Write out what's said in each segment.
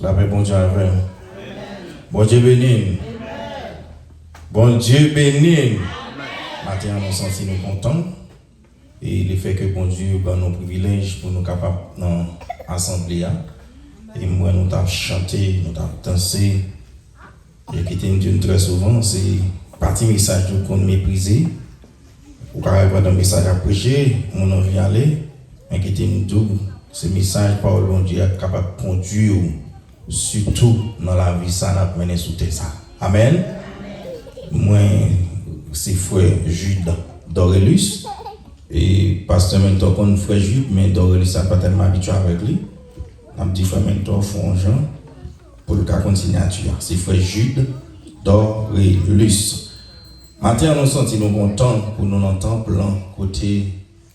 La paix, bon Dieu, avec. Bon Dieu béni. Bon Dieu béni. Matin, nous senti nous contents. Et le fait que bon Dieu ben nos privilèges pour nous capables dans l'assemblée. Et moi, nous avons chanté, nous avons dansé. Et qui était très souvent, c'est partie message qu'on méprisé. Ou quand il y a un message à prêcher, on a envie d'aller. Mais qui était double, ce message par le Dieu est capable de conduire, surtout dans la vie, ça n'a pas mené sous ça. Amen. Moi, c'est frère Jude Dorelus. Et pasteur Mentor, qu'on frère Jude, mais Dorelus n'a pas tellement habitué avec lui. On a dit frère Mentor, font Jean, pour le cas continuature. C'est frère Jude Dorelus. Maintenant, nous sentons nous contents pour nous entendre plan côté.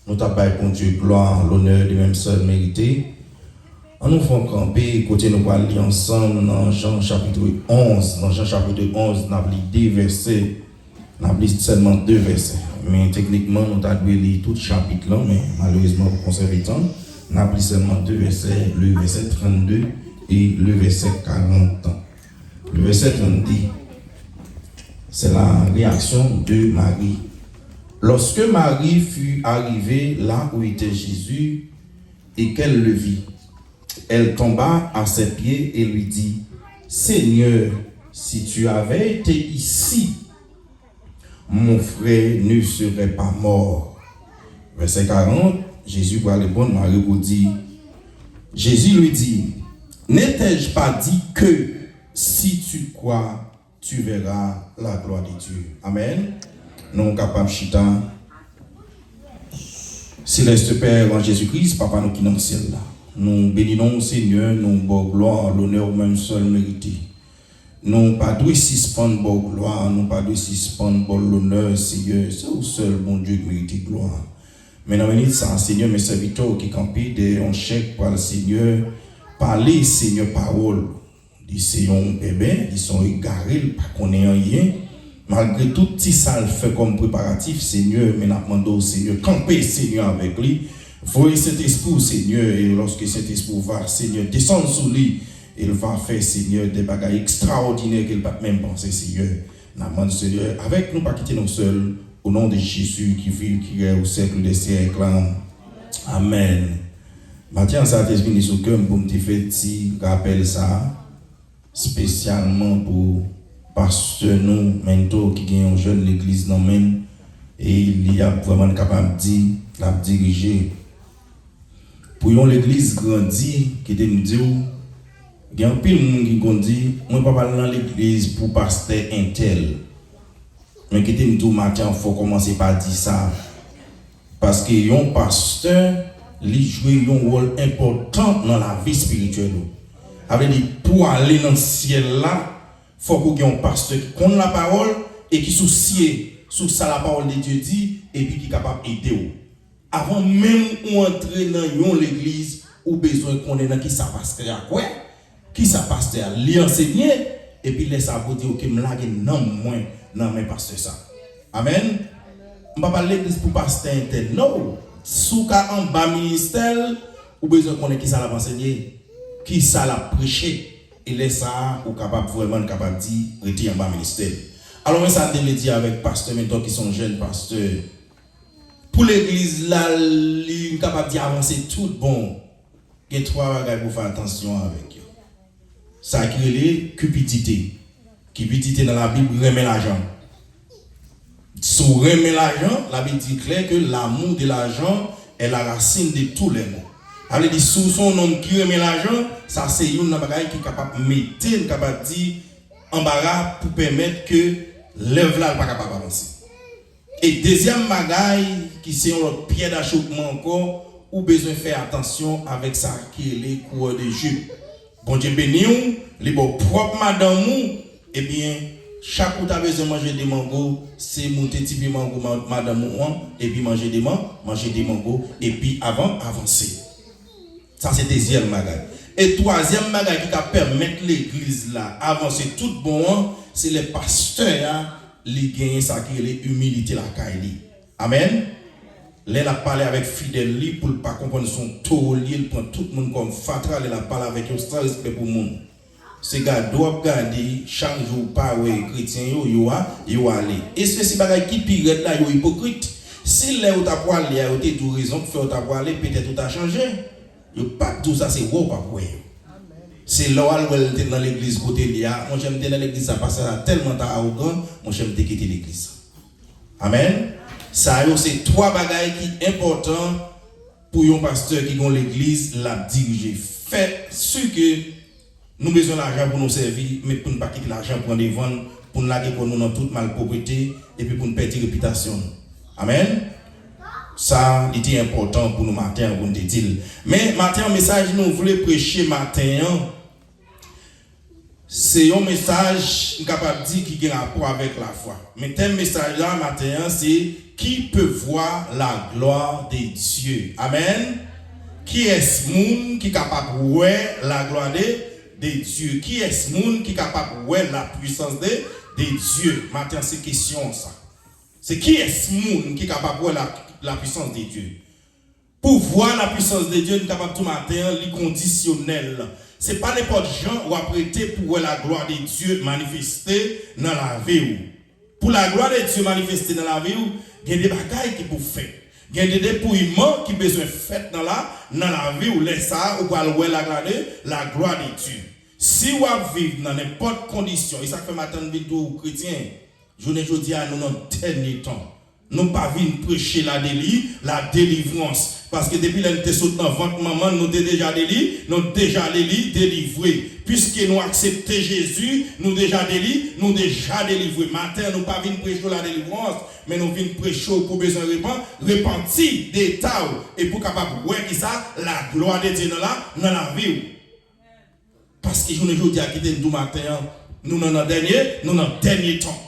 Nous t'appelons pour Dieu gloire, l'honneur de même seul mérité. En nous faisant camper, côté nous allons lire ensemble dans Jean chapitre 11. Dans Jean chapitre 11, nous avons lu 2 versets. Nous avons lu seulement 2 versets. Mais techniquement, nous avons lu tout le chapitre là, mais malheureusement, pour conserver le temps, nous avons lu seulement 2 versets, le verset 32 et le verset 40. Le verset 32, c'est la réaction de Marie. Lorsque Marie fut arrivée là où était Jésus et qu'elle le vit, elle tomba à ses pieds et lui dit, Seigneur, si tu avais été ici, mon frère ne serait pas mort. Verset 40, Jésus va répondre, Marie vous dit, Jésus lui dit, n'ai-je pas dit que si tu crois, tu verras la gloire de Dieu. Amen. Nous capables chita. Céleste Père en Jésus-Christ, Papa nous qui dans le ciel là. Nous bénissons Seigneur, nous bon gloire, l'honneur même seul mérité. Nous pas de suspendre bon gloire, nous pas de suspendre bon l'honneur, Seigneur, c'est au seul bon Dieu qui mérite gloire. Mais dans minute ça, Seigneur, mes serviteurs qui campent de un chèque par le Seigneur, parler Seigneur parole. Ils sont bébés, ils sont égarés, pas qu'on ait rien. Malgré tout petit ça le fait comme préparatif, Seigneur, mais nous demandons au Seigneur, camper Seigneur avec lui. Voyez cet esprit, Seigneur, et lorsque cet esprit va, Seigneur, descendre sur lui, il va faire, Seigneur, des bagages extraordinaires qu'il ne peut même penser, Seigneur. Nous demandons, Seigneur, avec nous, pas quitter nous seuls, au nom de Jésus qui vit, qui est au siècle des siècles. Amen. Maintenant, ça a été venu sur le cœur pour me faire petit rappel ça, spécialement pour pasteur nous, mentor qui gagne un jeune l'église dans même et il y a vraiment capable de la diriger. Pour l'église grandit, qui était nous dire, il y a un peu de monde qui grandit, moi pas parler dans l'église pour pasteur intel. Mais qui était nous dire matin, il faut commencer par dire ça. Parce que un pasteur, il joue un rôle important dans la vie spirituelle. Avec dit pour aller dans le ciel là, il faut qu'il y ait un pasteur qui connaît la parole et qui soucie sur ça la parole de Dieu dit et puis qui est capable d'aider. Avant même d'entrer dans l'église, ou besoin de connaître qui ça pasteur à quoi, qui ça pasteur à l'enseigner et puis laisse à vous dire que me lague non moins dans mes pasteurs ça. Amen. On va pas l'église pour pasteur interne. Non. Sous cas en bas ministère, ou besoin de connaître qui ça l'a enseigné, qui ça l'a prêché. Et laisse ça ou capable vraiment capable dire retirer en bas ministère. Alors ça me dit avec pasteur maintenant qui sont jeunes pasteurs. Pour l'église là, il est capable d'avancer tout bon. Il y a 3 bagages pour faire attention avec. Ça qui est cupidité. Cupidité dans la Bible remet l'argent. Si on remet l'argent, la Bible dit clair que l'amour de l'argent est la racine de tous les maux. Alors, dit sous son homme qui remet l'argent, ça c'est une bagaille qui est capable de mettre, capable de dire embarras pour permettre que l'œuvre là pas capable d'avancer. Et deuxième bagaille qui c'est un autre pied d'achoppement encore, ou besoin de faire attention avec ça qui est les coureurs de jeu. Bon Dieu béni, les beaux propres madame, et bien chaque fois que tu as besoin de manger des mangos, c'est monter type mango madame et puis manger des mangos et puis avant avancer. Ça c'est deuxième bagaille. Et troisième bagaille qui va permettre l'église là avancer tout bon, c'est les pasteurs qui gagnent ça qui est l'humilité la caille. Amen. Là il a parlé avec fidèle pour ne pas comprendre son taux, il prend tout le monde comme fatra, il a parlé avec un sans respect pour le monde. c'est gars doit garder chaque jour pas ouais chrétien yo aller. Et c'est bagay qui pire là yo hypocrite. Si là où t'a pour aller, yo t'es tout raison pour faire t'a pour aller, peut-être tout a changé. Yo pas tout ça c'est wow pas pour c'est là où elle était dans l'église côté là. Moi j'aime dans l'église ça parce que tellement ta arrogant, moi j'aime quitter l'église. Amen. Ça c'est trois bagailles qui important pour un pasteur qui dans l'église la diriger. Fait sûr que nous besoin d'argent pour nous servir, mais pour ne pas quitter l'argent pour les vendre, pour nous laguer pour nous dans toute malpropreté et puis pour nous perdre réputation. Amen. Ça, il est important pour nous matin, pour nous dire. Mais matin, message nous voulons prêcher matin. C'est un message capable de dire qui a rapport avec la foi. Mais thème message là matin, c'est qui peut voir la gloire de Dieu. Amen. Qui est ce monde qui est capable de voir la gloire de Dieu? Qui est ce monde qui est capable de voir la puissance de Dieu? Matin, c'est question ça. C'est qui est ce monde qui est capable de voir la puissance de Dieu? Pour voir la puissance de Dieu, nous sommes capables tout matin, les conditionnel. Ce n'est pas n'importe gens ou apprêter pour voir la gloire de Dieu manifester dans la vie. Pour la gloire de Dieu manifester dans la vie, il y a des bagailles qui peuvent faire. Il y a des dépouillements qui besoin faire dans la vie ou laisse ça ou voir la gloire de Dieu. Si vous vivez dans n'importe condition, et ça fait matin de tout chrétien, je ne dis à nous dans le dernier temps. Nous pas venir prêcher la délivrance. Parce que depuis l'année de dans votre maman, nous déjà délivrés. Puisque nous acceptons Jésus, nous déjà délivrés. Matin, nous pas venir prêcher la délivrance, mais nous venons prêcher pour besoin de repentir des tas et pour capable de voir qui ça, la gloire de Dieu dans la vie. Parce que je ne dis à quitter nous matin, nous dans le dernier temps.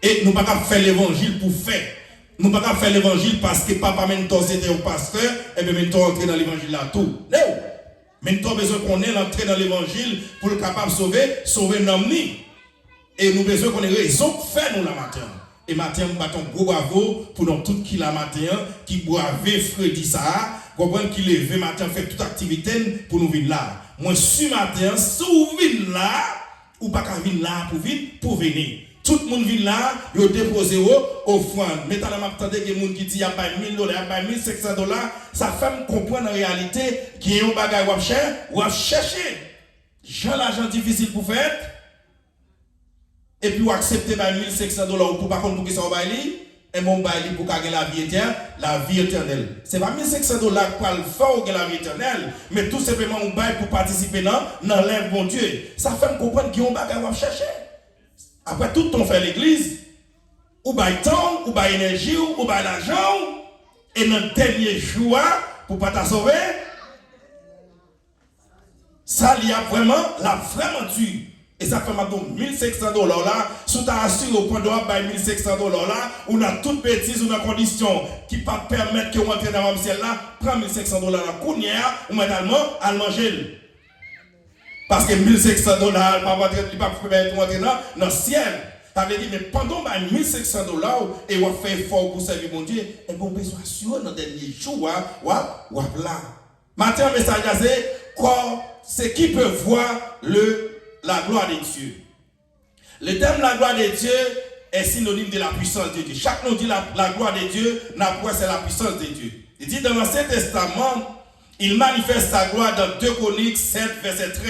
Et nous ne pouvons pas faire l'évangile pour faire. Nous ne pouvons pas faire l'évangile parce que papa Mentor c'était un pasteur, et bien Mentor entrer dans l'évangile là tout. Non. Mentor besoin qu'on ait l'entrée dans l'évangile pour le capable de sauver l'homme. Et nous besoin qu'on ait raison de faire nous la matin. Et matin, nous battons gros bravo pour nous tout qui la matin, qui boivent Freddy ça, comprendre qui lève matin, fait toute activité pour nous venir là. Moi, ce matin, si vous venez là, ou pas qu'à venir là pour venir. Tout le monde vient là, il a déposé offrande. Mais dans la map, il y a des gens qui disent qu'il y a $1 000, il y a $1 500. Ça fait me comprendre en réalité qu'il y a un bagage ou à chercher. J'ai l'argent difficile pour faire. Et puis, vous acceptez $1 500 pour pas contre pour que ça va aller. Et mon bail pour gagner la vie éternelle. Ce n'est pas $1 500 pour le faire la vie éternelle, mais tout simplement un bail pour participer dans l'œuvre bon Dieu. Ça fait me comprendre qu'il y a un bagage à chercher. Après tout, on fait l'église, ou by temps, ou by énergie, ou by l'argent, et dans le dernier jour, pour ne pas te sauver, ça il y a vraiment dû. Et ça fait maintenant $1 500 là, si tu as assuré au point de $1 500 là, on a toute bêtise, on a condition qui ne pas permettre que vous entrez dans le ciel là, prends $1 500 là, ou maintenant, à manger. Parce que $1 500, il ne peut pas rentrer dans le ciel. Ça veut dire, mais pendant $1 500 et on fait effort pour servir mon Dieu, et on peut s'assurer dans les derniers jours, là. Maintenant, le message c'est qui peut voir la gloire de Dieu. Le terme la gloire de Dieu est synonyme de la puissance de Dieu. Chaque nom dit la gloire de Dieu, c'est la puissance de Dieu. Il dit dans l'Ancien Testament, il manifeste sa gloire dans 2 Chroniques 7, verset 13.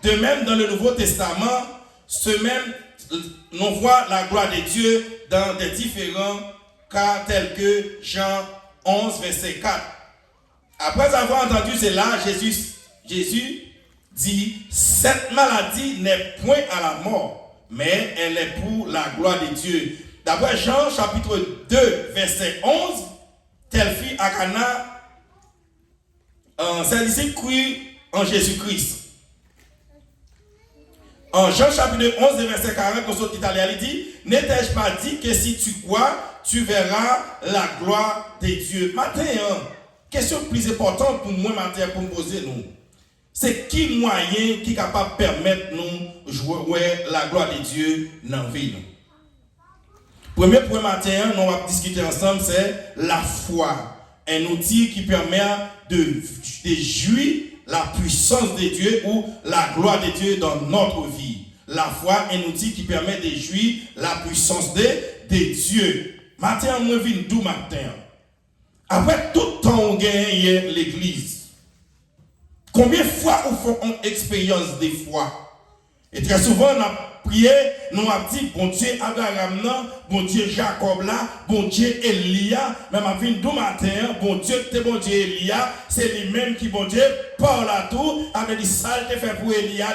De même, dans le Nouveau Testament, on voit la gloire de Dieu dans des différents cas tels que Jean 11, verset 4. Après avoir entendu cela, Jésus dit, cette maladie n'est point à la mort, mais elle est pour la gloire de Dieu. D'après Jean chapitre 2, verset 11, telle fille à Cana, ses disciples crurent en Jésus-Christ. En Jean chapitre 11, verset 40, dans son italien, il dit, n'ai-je pas dit que si tu crois, tu verras la gloire de Dieu. Matin, question plus importante pour moi, matin, pour me poser, nous. C'est qui moyen qui est capable de permettre nous jouer la gloire de Dieu dans la vie. Premier point matin, nous allons discuter ensemble, c'est la foi. Un outil qui permet de jouir la puissance de Dieu ou la gloire de Dieu dans notre vie. La foi est un outil qui permet de jouir la puissance de Dieu. Matin, moi, je viens tout matin. Après tout le temps, on gagne l'église. Combien de fois on fait une expérience des fois? Et très souvent, on a prié, nous avons dit, bon Dieu Abraham, bon Dieu Jacob là, bon Dieu Elia, même à fin de matin, bon Dieu Elia, c'est lui-même qui, bon Dieu, parle à tout, avec des salles fait pour Elia,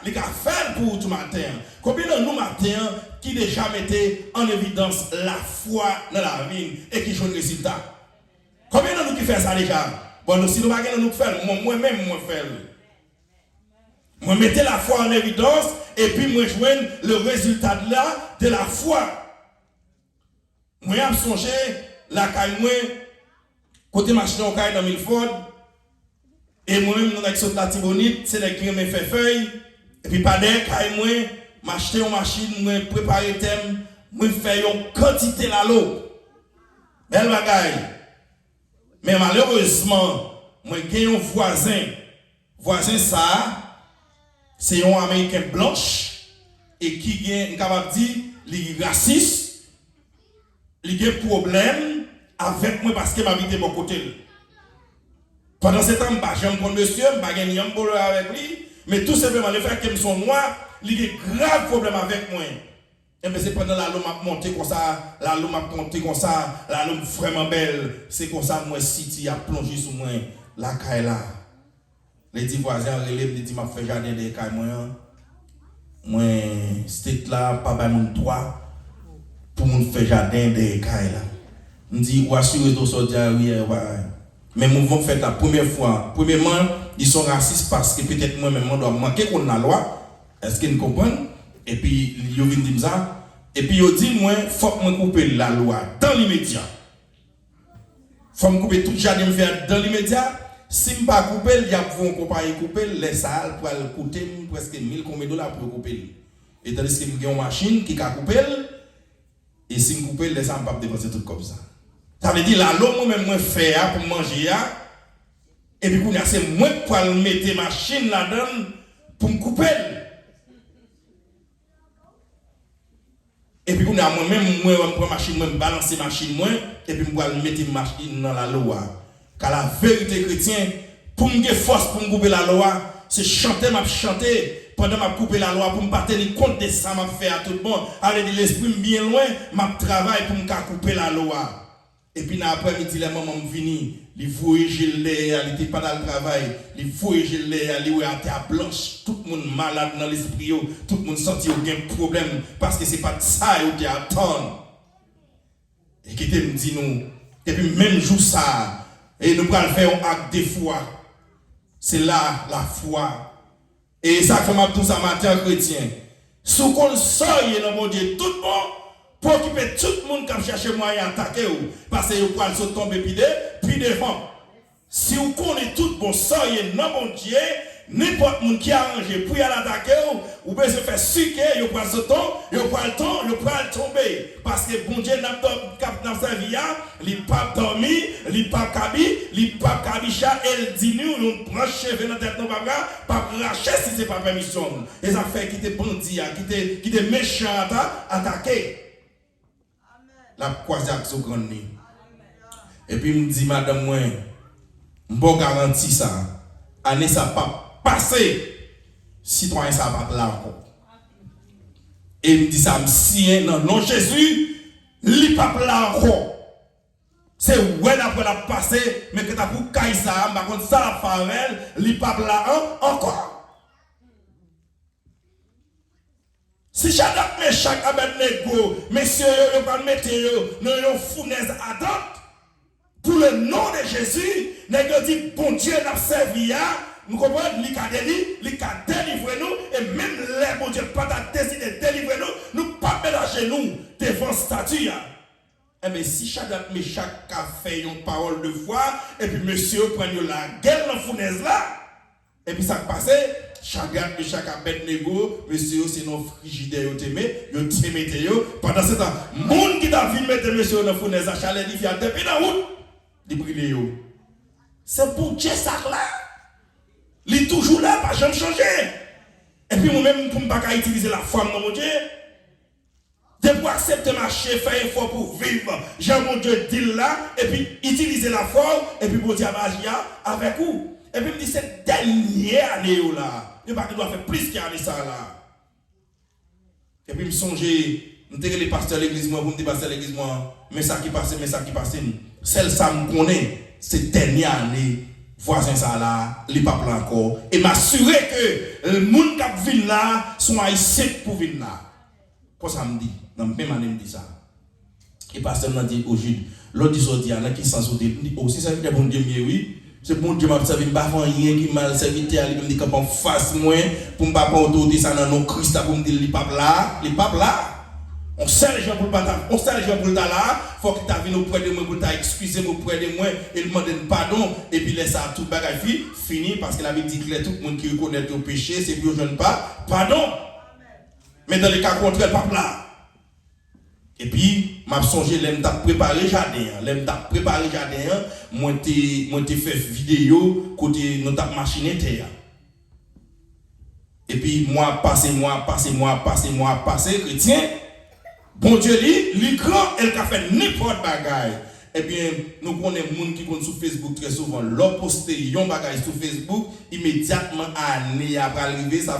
il a fait pour tout matin. Combien de nous matin qui déjà mettaient en évidence la foi dans la vie et qui jouent le résultat? Combien de nous qui fait ça déjà? Bon, nous, si nous ne pouvons pas faire, moi-même, moi faire. Moi, mettez la foi en évidence et puis moi, joigne le résultat de la foi. Moi, j'ai songé, la caille, moi, côté machine au caille dans Milford, et moi-même, nous avons la Tibonite, c'est les qui me fait feuille, et puis pas d'air, caille, moi, m'acheter une machine, moi, préparer thème, moi, faire une quantité la l'eau. Belle bagaille. Mais malheureusement, moi, j'ai un voisin ça, c'est un Américain blanche et qui est capable de dire qu'il est raciste, il a un problème avec moi parce qu'il m'habite mon côté. Pendant ce temps, je ne connais monsieur, je ne connais pas avec lui, mais tout simplement le fait qu'ils sont noirs, il a un grave problème avec moi. Et bien c'est pendant la lune m'a monté comme ça, la lune m'a monté comme ça, la lune vraiment belle, c'est comme ça moi City a plongé sur moi la caille là. Les 10 voisins relèvent, les 10 m'a fait jardin des cailles moi c'était là pas ben mon toit pour mon faire jardin des cailles là. On dit ou assurer de sortir oui mais mouvement fait la première fois. Premièrement, ils sont racistes parce que peut-être moi-même on doit manquer qu'on la loi. Est-ce qu'ils comprennent? Et puis ils viennent dire ça et puis ils disent moi faut que moi couper la loi dans l'immédiat. Faut me couper tout jardin faire dans l'immédiat. Si je ne pas couper, il y a une compagnie couper, les salles pour coûter presque 1000 $ pour couper. Et tandis que j'ai une machine qui a coupé, et si je coupe, les salles ne peuvent pas dépenser tout comme ça. Ça veut dire, là, moi-même, je fais pour manger, et puis c'est moi qui vais mettre la machine là-dedans pour me couper. Et puis moi-même, je prends la machine, je balance la machine, et puis je vais mettre la machine dans la loi. Car la vérité chrétienne, pour me donner force pour me couper la loi, c'est chanter, pendant que je coupe la loi, pour me pas tenir compte de ça, je fais à tout le monde. Allez, l'esprit bien loin, je travaille pour me couper la loi. Et puis, dans l'après-midi, les mamans viennent, ils voyaient, ils n'étaient pas dans le travail, ils voyaient, ils étaient à blanche, tout le monde malade dans l'esprit, tout le monde senti aucun problème, parce que ce n'est pas de ça qu'ils attendent. Et qui te dit nous, et puis même jour ça, et nous allons faire un acte de foi. C'est là la foi. Et ça fait tout ça matin chrétien. Si on sort dans mon Dieu, tout le monde, pour occuper tout le monde qui cherche moyen d'attaquer, parce que vous pouvez tomber puis devant. Si vous connaissez tout bon sort dans mon Dieu, n'importe qui qui a arrangé pour y aller attaquer, ou bien se faire sucre, vous pouvez tomber. Parce que bon Dieu n'a pas servi, il n'a pas dormi, il n'a pas cabi, il n'a pas cabicha, elle dit nous prenons cheveux dans la tête, nous ne pas racher si ce n'est pas permission. Les affaires qui étaient bandits, qui étaient méchants, attaquer. La croisière sur grande nuit. Et puis, il me dit, madame, moi, je ne garantis ça. Année, ça pas passé. Citoyen, ça va pas là encore. Et il me dit, ça me signe, non, non, Jésus, il n'est pas là encore. C'est ouais, après la passé, mais que tu as pour cailler ça, par contre, ça, la farelle, il n'est pas là encore. Si Shadrach, Meshach, Abednego, messieurs, vous pas mettre dans une fournaise ardente, pour le nom de Jésus, nous dit, bon Dieu, n'a servi, nous comprenons, il a délivré nous, et même les bon Dieu, pas décidé de délivrer nous, nous pas mélanger nous devant statue. Mais si Shadrach, Meshach a fait une parole de foi, et puis monsieur prend la gueule dans la fournaise là, et puis ça passe. Shadrach, Meshach, Abednego, monsieur, c'est nos frigidaires, yo t'aimé, pendant ce temps, monde qui t'a vu mettre monsieur dans la fournaise, à chalet, il vient depuis la route, il brille. C'est pour Dieu ça là. Il est toujours là, pas jamais changé. Et puis moi-même, pour ne pas utiliser la forme de mon Dieu, de pour accepter marcher, faire effort pour vivre, j'ai mon Dieu dit là, et puis utiliser la forme, et puis pour dire avec vous. Et puis il me dit, cette dernière année là, il doit faire plus qu'il y a de ça là. Et puis il me songeait, je me les pasteurs de l'église, moi, vous me dites pasteur de l'église, moi, mais ça qui passe, celle ça me connaît, cette dernière année, voisin ça là, les papes là encore, et m'assurer que le monde qui vient là, sont haïtiens pour venir là. Pour ça me dit, dans la même année, me dit ça. Et pasteur m'a dit au Jude, l'autre dit au Diana qui s'en sauter, il dit, oh, si ça veut dire bon Dieu, oui. C'est bon Dieu m'a servi, je ne pas rien qui m'a servi, il me dit qu'on fasse moins pour ne pas autoriser ça dans nos Christ, pour me dire les papes là. On sait les gens pour le bâtard, on sait les gens pour le là, il faut que tu viennes auprès de moi pour t'excuser auprès de moi et demander pardon, et puis laisse ça tout bagage fini, parce qu'il avait dit que tout le monde qui reconnaît le péché, c'est plus jeune pas, pardon. Mais dans les cas contraires, pape là. Et puis, m'a songé, l'aime t'a préparé jardin, moi t'ai fait vidéo côté notre machine terre. Et puis moi passé chrétien, bon Dieu lui grand, elle a fait n'importe bagaille. Eh bien, nous connaissons des gens qui sont sur Facebook très souvent. Leur poster un bagage sur Facebook, immédiatement, année après arriver, ça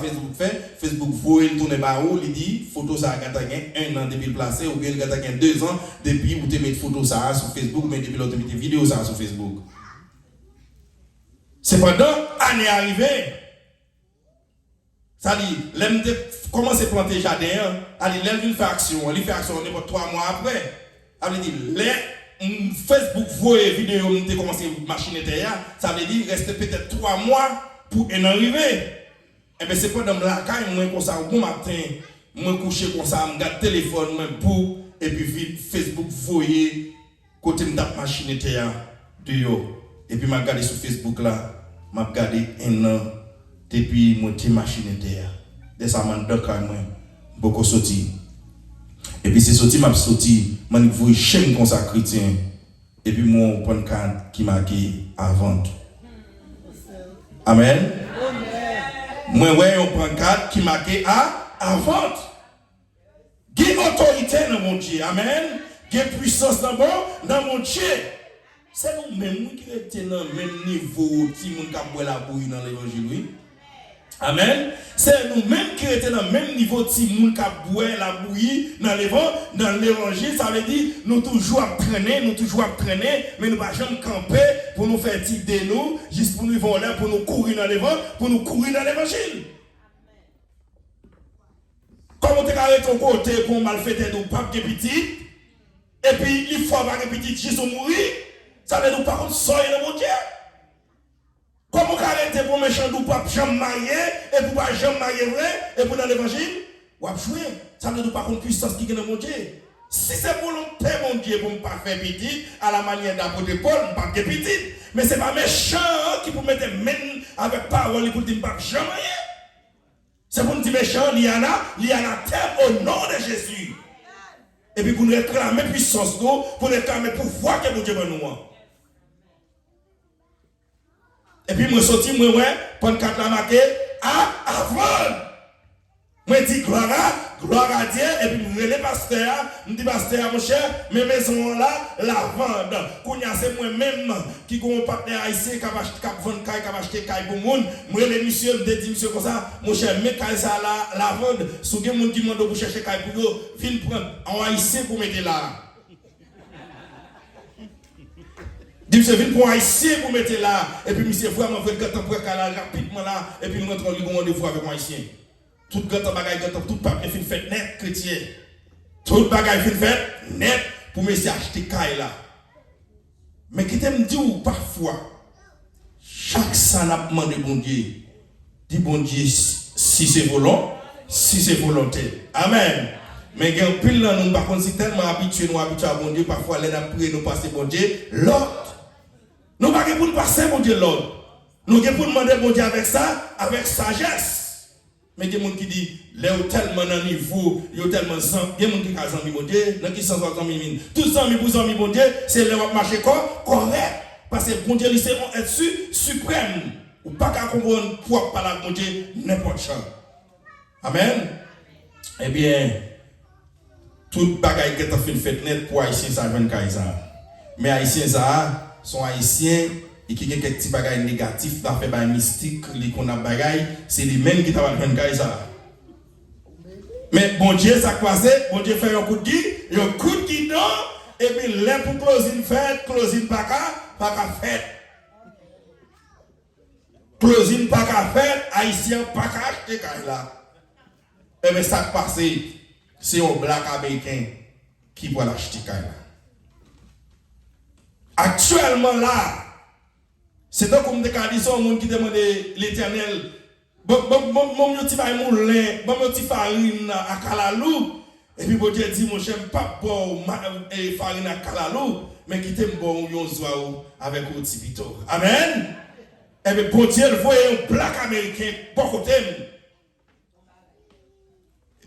Facebook voit le tourner par où, il dit, photo ça a gagné 1 an depuis le placé, ou bien il a gagné 2 ans depuis où tu mets photo ça sur Facebook, mais depuis l'autre tu mets vidéo ça sur Facebook. Cependant, année arrivée, ça dit, l'aime commencer à planter jardin, l'aime faire action, il fait action, on est pas 3 mois après. Elle dit, Facebook voit vidéo, on a commencé à machiner terre, ça veut dire rester peut-être 3 mois pour en arriver. Et bien c'est pas dans la caille, moi comme ça, bon matin, moi coucher comme ça, je regarde le téléphone, moi pour, et puis Facebook voyait côté de la machine terre, et puis je regarde sur Facebook là, je regarde 1 an, depuis moi j'ai machine terre. Dès ça, je suis beaucoup sorti. Et puis c'est sorti, m'a sorti, je vois chaîne comme ça chrétien. Et puis mon prend carte qui marqué à vente. Amen. Moi on prend carte qui marqué à vente. Il y a autorité dans mon Dieu. Amen. Il y a puissance dans mon Dieu. C'est nous-mêmes qui sommes dans le même niveau si nous avons la bouille dans l'évangile. Amen. C'est nous-mêmes qui étions dans le même niveau de si nous avons boire la bouillie dans l'évangile. Ça veut dire nous toujours apprendre, mais nous ne pas jamais camper pour nous faire tirer de nous, juste pour nous voler, pour nous courir dans l'évangile. Comment tu as ton côté pour malfaiteur de pape qui est petit, et puis il faut avoir un petit Jésus mourir, ça veut dire par contre soyez dans mon Dieu. Comment arrêter pour méchant ou pas jamais marier et pour pas jamais marier vrai et pour dans l'évangile ou jouer ça veut dire pas contre puissance qui est dans mon Dieu. Si c'est volonté mon Dieu pour ne pas faire petit à la manière d'apôtre Paul, pas faire petit, mais c'est pas méchant qui pour mettre même avec parole pour dire pas jamais marier. C'est pour nous dire méchant, il y en a terre au nom de Jésus. Et puis pour nous réclamer puissance pour nous réclamer pouvoir que mon Dieu veut nous. Et puis, moi, sorti, moi, pendant 4 ans, marqué, avant. Moi, je dis gloire à Dieu, et puis, je les pasteur, je dis pasteur, mon cher, mes maisons là, la vente. C'est moi-même qui ai un partenaire haïtien qui a acheté caille pour le monde. Moi, les monsieur, je dis monsieur comme ça, mon cher, mes caille ça là, la vente. Si vous avez des gens qui demandent pour chercher caille pour vous, viens prendre en haïtien pour mettre là. Dis monsieur, viens pour haïtien pour mettre là. Et puis, monsieur, vraiment, vous êtes pour là, rapidement là. Et puis, nous rentrons le rendez-vous avec un haïtien. Tout gâteau bagaille, tout papier fin fait net, chrétien. Tout bagaille fin fait net pour monsieur acheter caille là. Mais qui t'aime dire parfois, chaque ça n'a demandé bon Dieu. Dis bon Dieu, si c'est volant, si c'est volonté. Amen. Mais il y a un pile là, nous, par contre, c'est tellement habitué, nous habitués à bon Dieu, parfois, les prier, nous passer bon Dieu, l'autre. Nous ne pouvons pas pour passer bon Dieu l'autre. Nous pouvons pour demander bon Dieu avec ça, avec sagesse. Mais il y a des gens qui disent, les tellement dans le niveau, il y a tellement de sang, il y a des gens qui ont bon Dieu, dans qui sont amis, tous amis pour amis bon Dieu, c'est le marché correct. Parce que bon Dieu, il sait être suprême. ou pas qu'à comprendre pour pas la Dieu n'importe quoi. Amen. Eh bien, toute bagaille qui est fait net pour Haïtiens, ça vient de Kaisa. Mais Haïtiens, ça, sont Haïtiens et qui ont quelques petits bagailles négatifs, qui ont fait des mystiques, qui ont des bagailles, c'est les mêmes qui ont fait de Kaisa. Mais bon Dieu, ça croisé, bon Dieu fait un coup de guide, un coup de guide, et puis là pour closing fête, closing pas qu'à fête. Closing pas qu'à fête, Haïtien pas qu'à acheter là. Et bien ça passe, c'est un black américain qui va l'acheter là. Actuellement là, c'est donc comme des cadisons, monde qui demande l'Éternel. Bon petit bail moulin, bon petit farine à Kalalou. Et puis bon Dieu dit mon cher pas bon farine à Kalalou, mais qui t'aime bon yon zoao avec un petit bito. Amen. Et bien bon Dieu voyez un black américain pour côté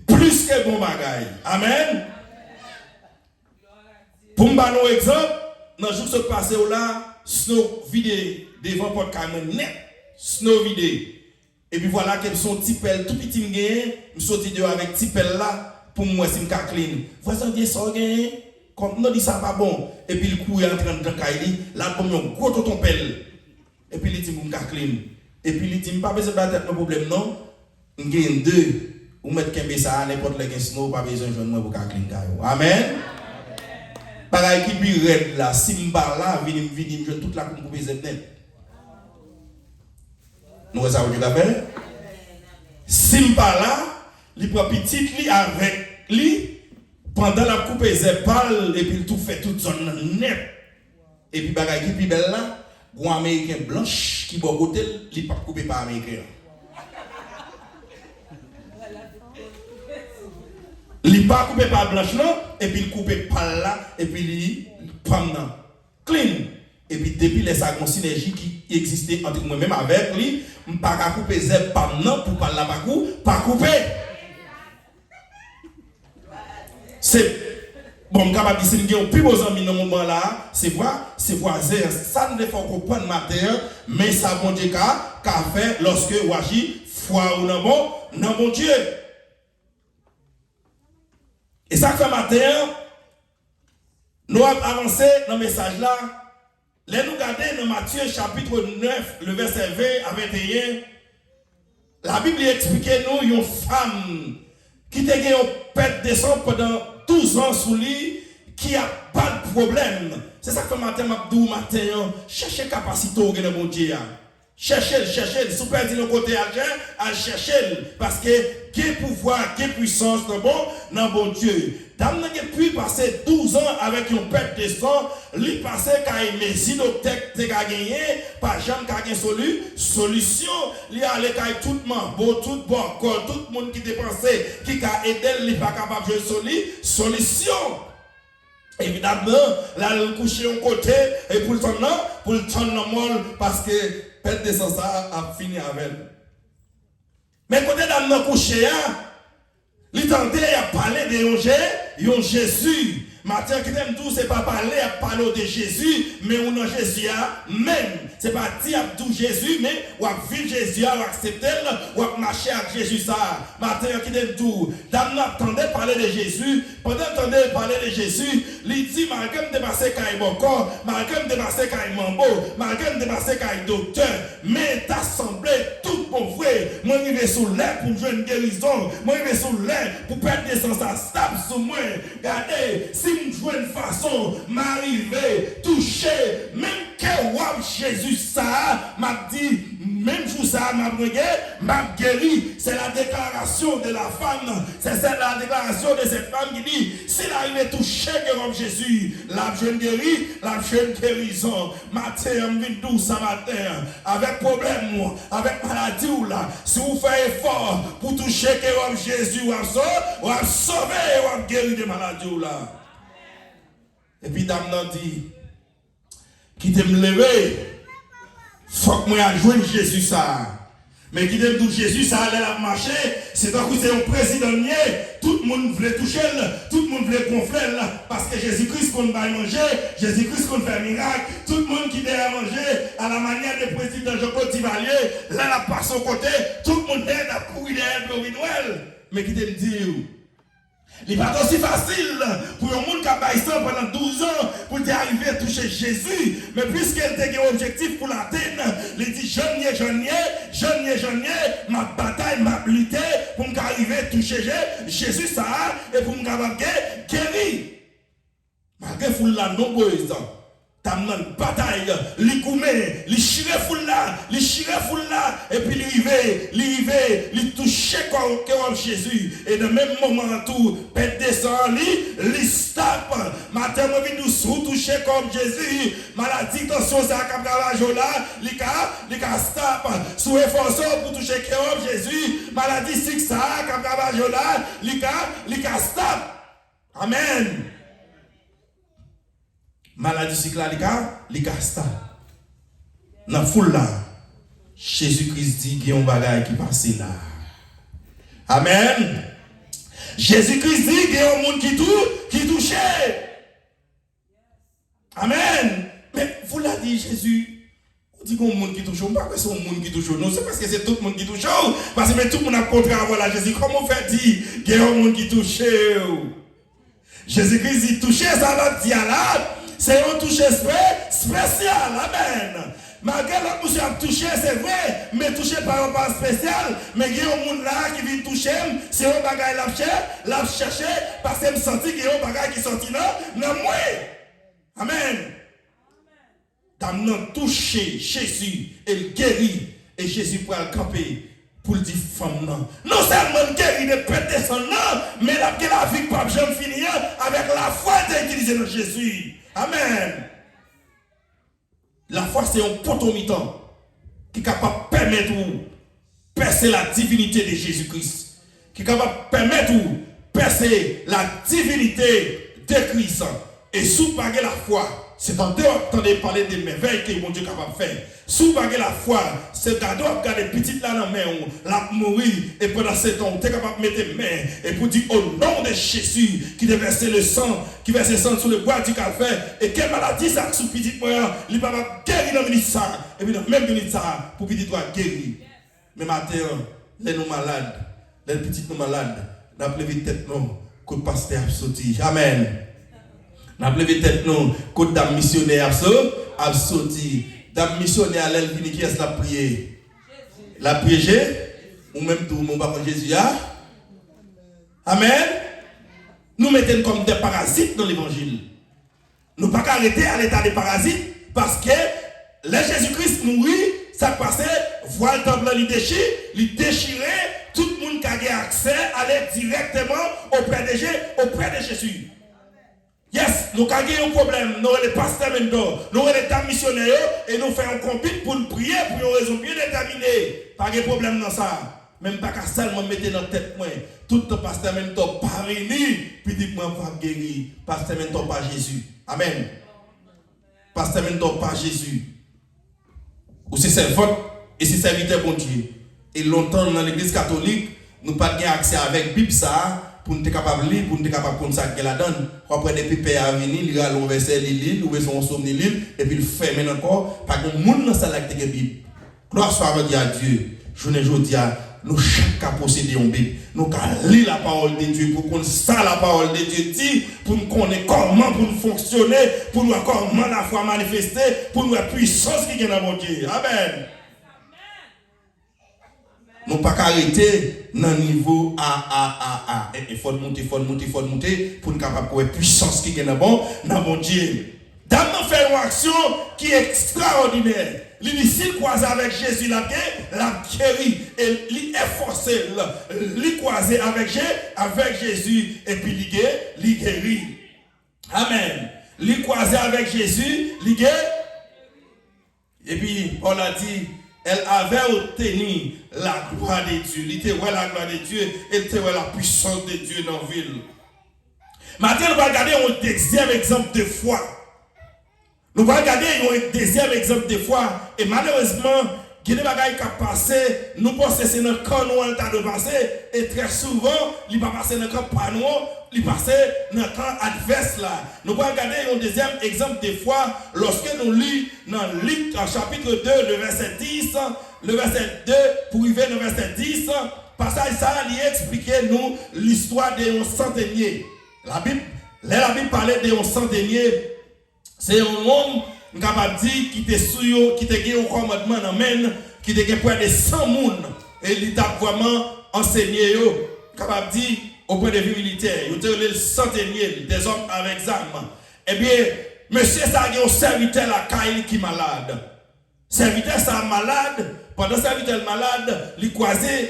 plus que bon bagaille. Amen. Pour me donner un exemple, dans le jour se passé là, snow vidé devant porte caméra net, snow vidé. Et puis voilà qu'elles sont tipel tout petit m'gain, me sorti dehors avec tipel là pour moi si me clean. Voisin dit ça gain, comme non dit ça pas bon. Et puis le coup est en train de cailler, là comme un gros tonton pelle. Et puis il dit me clean. Et puis il dit pas besoin de battre le problème non. M'gain deux ou mettre kembe ça n'importe le snow pas besoin de joindre moi pour clean caillou. Amen. Pareil qui bi red là, si m'ba là vini me toute la coupe besoin net. Nous avons dit l'affaire. Simba là, il prend petit li avec lui pendant la coupe des épaules et puis il tout fait toute zone net. Et puis bagaille qui plus belle là, un américain blanche qui boit côté, il pas coupé par américain. Il pas coupé par blanche non et puis il coupé par là et puis il prend non. Clean. Et puis depuis les sagons synergie qui existait entre moi-même avec lui, je ne peux pas couper zeb pas non pour pas la pas couper. C'est bon, capable de dire que plus beaux amis dans ce moment là, c'est voisin, ça ne fait pas comprendre matin, mais ça bon Dieu qu'a fait lorsque Waji foi ou non bon Dieu. Et ça fait matin, nous avons avancé dans le message là. Là, nous regardons dans Matthieu chapitre 9, le verset 20 à 21. La Bible explique nous une femme qui a eu une perte de sang pendant 12 ans sous lui, qui a pas de problème. C'est ça que matin, matin, cherchez capacité au mon Dieu. Cherchez, si vous perdez le côté argent, à chercher, parce que quel pouvoir, quelle puissance dans bon Dieu. Dame n'a pu passer 12 ans avec une perte de sang, lui passer quand il met si docteur te gagné, pas jamais gagné solution, lui aller quand tout le monde, tout bon, tout le monde qui dépensait, qui a aidé, lui pas capable de jouer solution. Évidemment, là, le coucher au côté, et pour le temps normal, parce que perte de sang ça a fini avec elle. Mais côté d'âme dans coucher, il tentait à parler de Jésus. Matin qui t'aime tout, c'est pas parler à parler de Jésus, mais on a Jésus même. C'est pas dire à tout Jésus, mais on a vu Jésus, on a accepté, on a marché avec Jésus ça. Matin qui t'aime tout. Dame attendait parler de Jésus. Pendant qu'entendait parler de Jésus, il dit, malgré me dépasser quand il corps, malgré me dépasser quand il mambo, malgré me dépasser quand il docteur, mais t'as semblé tout mon frère. Moi, je vais sous l'air pour jouer une guérison. Moi, je vais sous l'air pour perdre des sens à stable sur moi. Regardez, si je joue une façon, m'arriver, toucher, même que Jésus ça, m'a dit, même jour ça, m'a guéri. C'est la déclaration de la femme. C'est la déclaration de cette femme qui dit, s'il arrive toucher que Jésus, la jeune guéri, la jeune guérison. Matin, je viens douce ce matin, avec problème, avec maladie ou là, si vous faites effort pour toucher que Jésus, ou à sauver, ou à guérir de maladie ou là. Et puis, dame n'a dit, qui te me lever, faut que moi joindre Jésus ça. Mais qui dit que Jésus, ça allait la marcher, c'est tant que c'est un président, tout le monde voulait toucher, tout le monde voulait gonfler, parce que Jésus-Christ qu'on va manger, Jésus-Christ qu'on fait miracle, tout le monde qui est à manger, à la manière du président Jean-Paul Tivalier, là, la passe au côté, tout le monde est à courir derrière pour Noël. Mais qui dit dire, il n'est pas aussi facile pour un monde qui a baillé ça pendant 12 ans pour arriver à toucher Jésus. Mais puisqu'elle a un objectif pour l'atteindre, il dit je n'y ma bataille, ma lutte pour m'arriver à toucher Jésus ça et pour m'arriver guérir. Malgré foule la nombreuse. T'as une bataille, li goumé, li chire foule là, et puis li touche comme Jésus. Et de même moment tout, pète descend, li stop. Matin, moi, nous sous toucher comme Jésus. Maladie, tension, ça, captavage là, li ka stop. Sous effort pour toucher comme Jésus. Maladie, c'est ça, captavage là, li ka stop. Amen. Maladie cyclique, les casta. Dans la foule là, Jésus-Christ dit qu'il y a un bagage qui passe là. Amen. Jésus-Christ dit qu'il y a un monde qui touche. Amen. Mais vous l'avez dit, Jésus. On dit qu'il y a un monde qui touche. On ne parle pas que c'est un monde qui touche. Non, c'est parce que c'est tout le monde qui touche. Parce que tout le monde a contre à voir Jésus. Comment on fait dire qu'il y a un monde qui touche? Jésus-Christ dit toucher, ça va dire là. C'est un toucher spécial. Amen. Malgré l'autre monsieur a touché, c'est vrai, mais touché par un pas spécial. Mais il y a un monde là qui vient toucher, c'est un bagage l'a cherché, parce que je sens qu'il y a un bagage qui sorti là, non, moi. Amen. T'as touché Jésus, il guérit, et Jésus pourra le camper pour le dire femme non. Non seulement guéri de péter son nom, mais la vie pas jamais finir avec la foi d'utiliser dans Jésus. Amen. La foi, c'est un potomitan qui est capable de permettre de percer la divinité de Jésus-Christ. Qui est capable de permettre de percer la divinité de Christ. Et sous baguer la foi, c'est en dehors de parler des merveilles que mon Dieu est capable de faire. Sous baguer la foi, c'est en dehors de regarder petite là dans la main, la mourir, et pendant 7 ans, tu es capable de mettre les mains, et pour dire au nom de Jésus, qui déverse le sang, qui verse le sang sur le bois du café, et quelle maladie ça sous petite moyen, il va guérir dans le minute ça, et puis dans même minute ça, pour petit toi guérir. Mais maintenant, les nous malades, les petites nous malades, n'a pas levé tête non, que le pasteur a sorti. Amen. N'a pas levé tête non, que le dame missionnaire a sorti. Dame missionnaire, elle vient qui est la prière. La prière, ou même tout le monde va Jésus. Amen. Nous mettons comme des parasites dans l'évangile. Nous ne pouvons pas arrêter à l'état des parasites parce que le Jésus-Christ mourit, ça passait, voir le temple, il déchirait, tout le monde qui a accès allait directement auprès de Jésus. Yes, nous avons un problème, nous avons des pasteurs maintenant, nous avons des dames missionnaires et nous faisons un compite pour nous prier pour une raison bien déterminée. Pas de problème dans ça. Même pas qu'à seulement mettre dans la tête, tout le pasteur maintenant pas réuni, puis dites-moi, va guérir. Pasteur maintenant pas Jésus. Amen. Pasteur maintenant pas Jésus. Ou c'est servante et c'est serviteur bon Dieu. Et longtemps dans l'église catholique, nous n'avons pas accès avec la Bible ça. Pour nous être capable de lire, pour nous être capable de consacrer qu'elle la donne. Après des pépés à venir, il a l'enversé, il ouvre son somme, il et puis il ferme encore. Parce que le monde dans sa lecture de la Bible. Gloire soit à Dieu. Je ne dis à nous chacun posséder une Bible. Nous allons lire la parole de Dieu pour qu'on sache la parole de Dieu dit, pour nous connaître comment pour nous fonctionner, pour nous comment la foi manifester, pour nous la puissance qui est dans mon Dieu. Amen. Nous ne pouvons pas arrêter dans le niveau A. Il faut monter pour nous capable de puissance qui est dans mon Dieu. Dame nous fait une action qui est extraordinaire. S'il croise avec Jésus, la guéri, et il est forcé, il croise avec Jésus, et puis il guérit. Amen. Il croise avec Jésus, il guérit. Et puis, on a dit, elle avait obtenu la gloire de Dieu. Elle était la gloire de Dieu. Elle était la puissance de Dieu dans la ville. Maintenant, nous allons regarder un deuxième exemple de foi. Nous allons regarder un deuxième exemple de foi. Et malheureusement, qui des bagailles qui passé, nous pensons que c'est notre camp nous temps de passer, et très souvent, il va passer dans le camp pas nous, il passe dans le camp adverse là. Nous allons regarder un deuxième exemple des fois, lorsque nous lisons dans Luc, en chapitre 2, le verset 10, le verset 2, pour arriver au verset 10, passage ça, il explique nous l'histoire d'un centenier. La Bible parlait d'un centenier, c'est un homme capable de dire qui était sous qui était un commandement amène qui était près de 100 personnes et il t'a vraiment enseigné capable de dire au point de vue militaire il était le centenier des hommes avec armes. Eh bien monsieur ça a un serviteur la caille qui malade. Serviteur ça malade, pendant serviteur malade, il croisé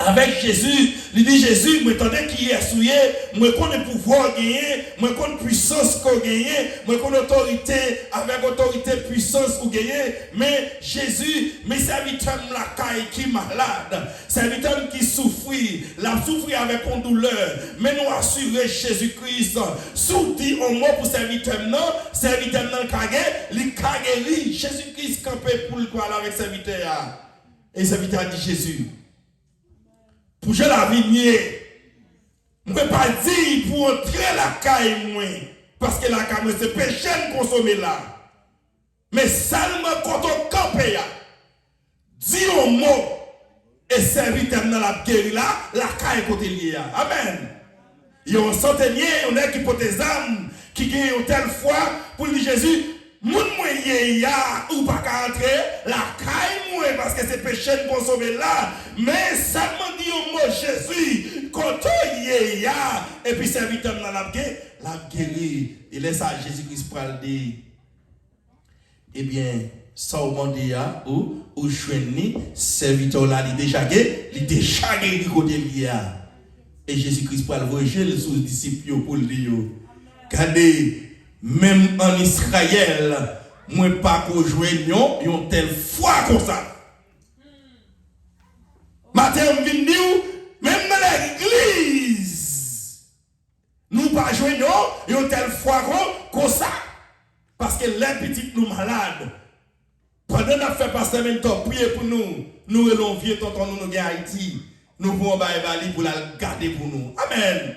avec Jésus, il dit Jésus, moi attendais qui est souillé, moi connais pouvoir gagner, moi connais puissance qu'on gagne, moi connais autorité avec autorité puissance qu'on gagne, mais Jésus, mes serviteurs la caille qui malade, serviteurs qui souffrent, la souffrir avec une douleur, mais nous assurer Jésus-Christ, souti en mot pour serviteur non kage, li kageri, Jésus-Christ campé pour le quoi avec serviteur. Et serviteur dit Jésus. Pour je la vie, je ne peux pas dire pour entrer la caille, parce que la caille, c'est péché de consommer là. Mais seulement quand on campe, dis un mot, et serviteur dans la guerre là, la caille côté lié. Amen. Il y a un centenier, on a qui porte des âmes, qui gagne une telle foi, pour dire Jésus, moun moyen ya ou pas qu'à entrer la caille moi parce que c'est péché de consommer là mais seulement dit au mot Jésus quand y ya et puis serviteur dans la guéri et laisse à Jésus-Christ pour le dire eh bien ça au monde ya ou joindre serviteur là il déjà guéri côté là et Jésus-Christ pour le voyer les sous disciples pour le dire regardez même en Israël, moi pas qu'on joignons une telle foi comme ça. Matin on vient dire même dans l'église nous pas joignons une telle foi comme ça parce que les petites nous malades pendant qu'on fait pasteur mentor prier pour nous relons vieux tonton nous en Haïti nous pouvons bailler pour la garder pour nous. Amen.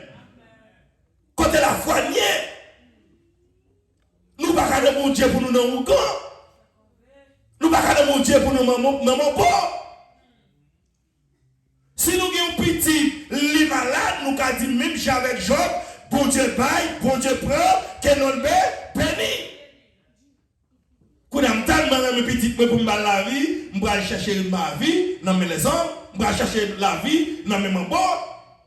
Côté la foi nier nous pas de mon Dieu pour nous dans Ougan. Nous pas de mon Dieu pour nous maman bon. Si nous avons un petit lit malade, nous avons dit même avec Job, bon Dieu baille, bon Dieu prend, que nous le béni. Quand on a un petit peu pour me la vie, je vais chercher ma vie dans mes hommes, je vais chercher la vie dans mes mamans.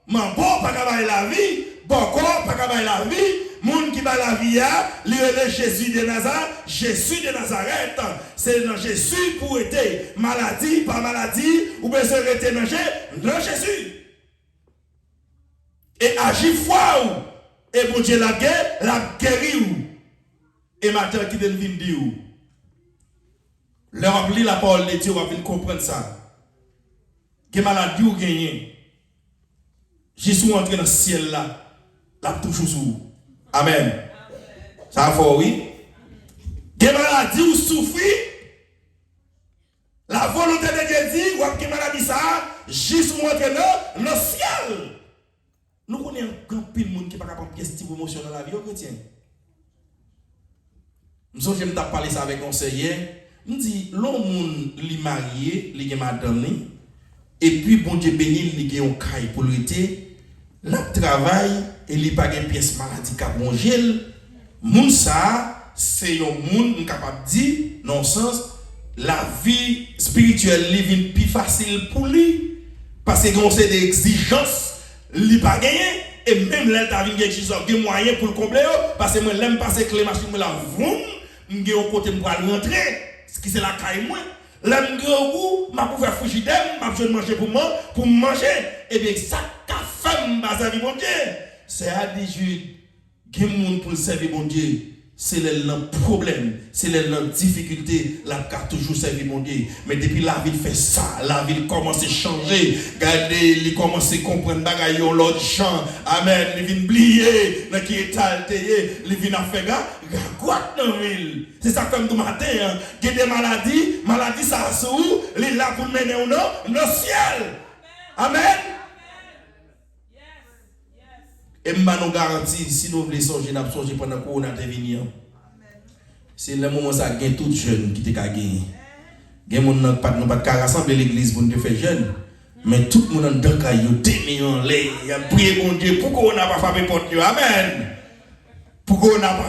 Maman pas qu'à la vie, bon corps pas qu'à la vie. Moun qui va la vie, le Jésus de Nazareth, Jésus de Nazareth, c'est dans Jésus pour être maladie par maladie, ou bien se rester dans Jésus. Et agir foi, et bon Dieu la guéri, et maintenant qui vient dire, leur appli la parole de Dieu, on va comprendre ça. Que maladie ou gagné, Jésus entré dans le ciel là, là toujours sous. Amen. Ça faut oui. Des maladies ou souffrir. La volonté de Dieu dit, ou que maladie ça, juste monter dans le ciel. Nous connaissons un grand pile monde qui n'est pas capable de gestion émotion dans la vie chrétien. Nous j'aime parler ça avec un conseiller. Me dit l'homme li marié, li gen madame et puis bon Dieu béni, li gen un caille pour l'été, la travail et li pas gen pièce maladie ka manger. Moun ça c'est un monde capable dire non sens la vie spirituelle li vient plus facile pour lui parce que on c'est des exigences li pas gagner et même là ta vie exigence des moyens pour le combler parce que moi l'aime passer clé machine moi la vroom m'gé au côté pour rentrer ce qui c'est la caille moi l'aime gros m'a pour faire frigidaire m'a besoin de manger pour manger et bien ça ka femme basa vie mon Dieu c'est à dire que monde pour servir mon Dieu c'est le problème, c'est le difficulté, la carte toujours servir mon Dieu. Mais depuis la ville fait ça, la ville commence à changer. Regardez, il commence à comprendre bagaille l'autre champ. Amen. Il vient oublier dans qui est altéré, il vient à faire grotte dans la ville. C'est ça comme tout matin. Il y a des maladies ça sous, les là pour mener ou non, dans le ciel. Amen. Et je nous garantis, si nous voulons songer, nous songer pendant que nous avons venir. C'est le moment où ça gagne tout jeune qui te gagné. Il y a des gens qui n'ont pas rassembler l'église pour nous faire jeune. Mais tout le monde dans le cas, il a prié pour Dieu. Pourquoi on n'a pas frappé porte? Amen. Pourquoi on n'a pas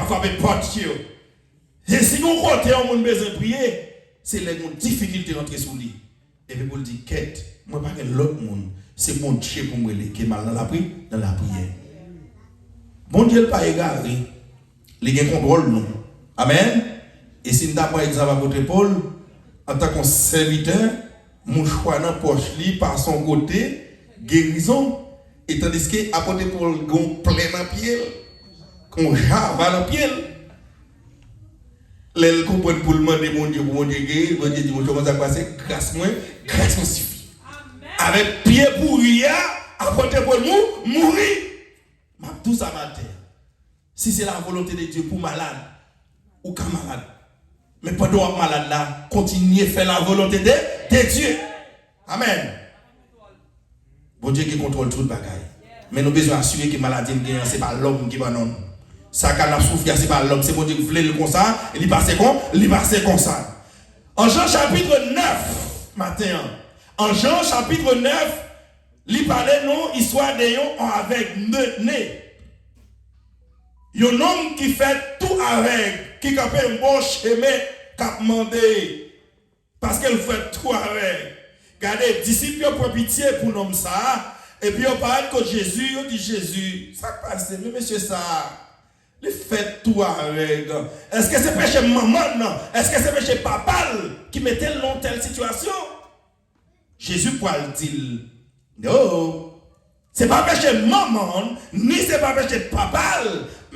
frappé porte? Et si on côté, on a besoin de prier, c'est les difficultés d'entrer sous lui. Et puis pour le dire, quête, moi pas que l'autre monde, c'est mon Dieu pour me qui est mal dans la prière. Bon Dieu n'est pas égaré. Il a contrôle nous. Amen. Et si nous avons exemple à votre Paul, en tant que serviteur, mon choix dans la poche par son côté, guérison, et tandis que apôtre Paul gon plein dans pied, qu'on java dans pied. Les comprennent pour le demander mon Dieu guérir, mon Dieu dit mon comment ça passe, grâce moi suffit. Avec pied pourri, apôtre Paul mourir. M'a tout ça matin. Si c'est la volonté de Dieu pour malade ou camarade. Mais pendant que malade là, continuez à faire la volonté de Dieu. Amen. Bon Dieu qui contrôle tout le bagage. Mais nous avons besoin d'assurer que la maladie, ce n'est pas l'homme qui va non. Ça, quand on a souffert, ce n'est pas l'homme. C'est bon Dieu qui voulait le comme ça. Il passe comme ça. En Jean chapitre 9, matin. En Jean chapitre 9, il parlait non, histoire de yon avec né. Un homme qui fait tout avec, qui a fait un bon chemin, qui a demandé, parce qu'elle fait tout avec. Regardez, disciples ont pris pitié pour l'homme ça, et puis on parle que Jésus, on dit Jésus, ça passe, mais monsieur ça, il fait tout avec. Est-ce que c'est péché maman, non? Est-ce que c'est péché papa qui mettait dans telle situation? Jésus pourra le dire, non. C'est pas péché maman, ni c'est pas péché papa,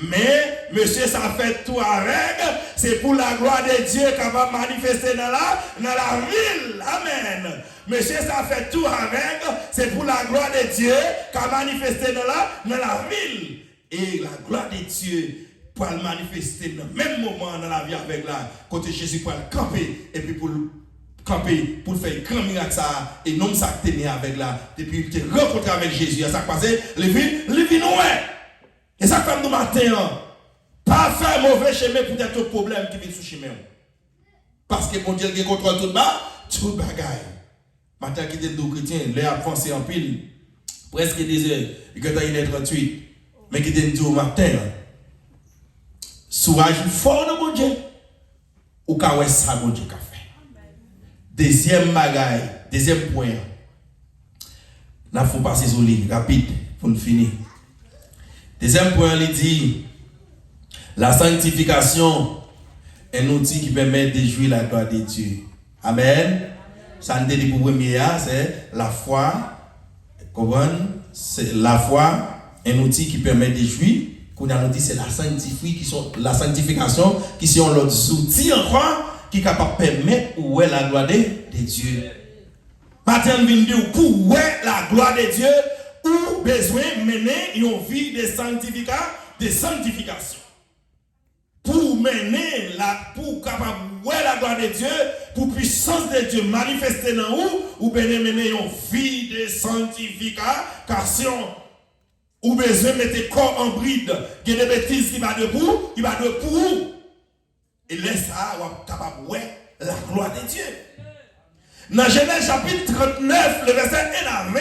mais monsieur ça fait tout avec, c'est pour la gloire de Dieu qui va manifester dans la ville. Amen. Monsieur ça fait tout avec, c'est pour la gloire de Dieu qui va manifester dans la ville. Et la gloire de Dieu pour le manifester dans le même moment dans la vie avec la côté Jésus pour le camper et puis pour le camper pour faire grand miracle ça et non ça tenir avec là depuis que tu rencontré avec Jésus ça passé les vies ouais et ça fait nous matin pas faire mauvais chemin pour être au problème qui vient sous chemin parce que bon Dieu qui contrôle tout bagaille matin qui était deux chrétiens les avancé en pile presque 10 heures et que tu as 1h38 mais qui était dit au matin sourage fort de bon Dieu ou quand ouais ça bon Dieu qu'a fait. Deuxième bagaille, deuxième point. Là, il faut passer sur lui, rapide, pour nous finir. Deuxième point, il dit la sanctification est un outil qui permet de jouir la gloire de Dieu. Amen. Ça nous dit pour premier, c'est la foi. C'est la foi, un outil qui permet de jouir. Qu'on a dit c'est la sanctification qui sont l'autre outil encore. Qui est capable de permettre où est la gloire de Dieu. Maintenant, vient dire pour où est la gloire de Dieu, ou besoin de mener une vie de sanctification. Pour mener, pour capable où est la gloire de Dieu, pour puissance de Dieu manifester dans vous, ou besoin de mener une vie de sanctification. Ou besoin de mettre corps en bride, qu'il y a des bêtises qui va debout, et laisse ça, on est capable de voir la gloire de Dieu. Dans Genèse chapitre 39, le verset 1 à 20,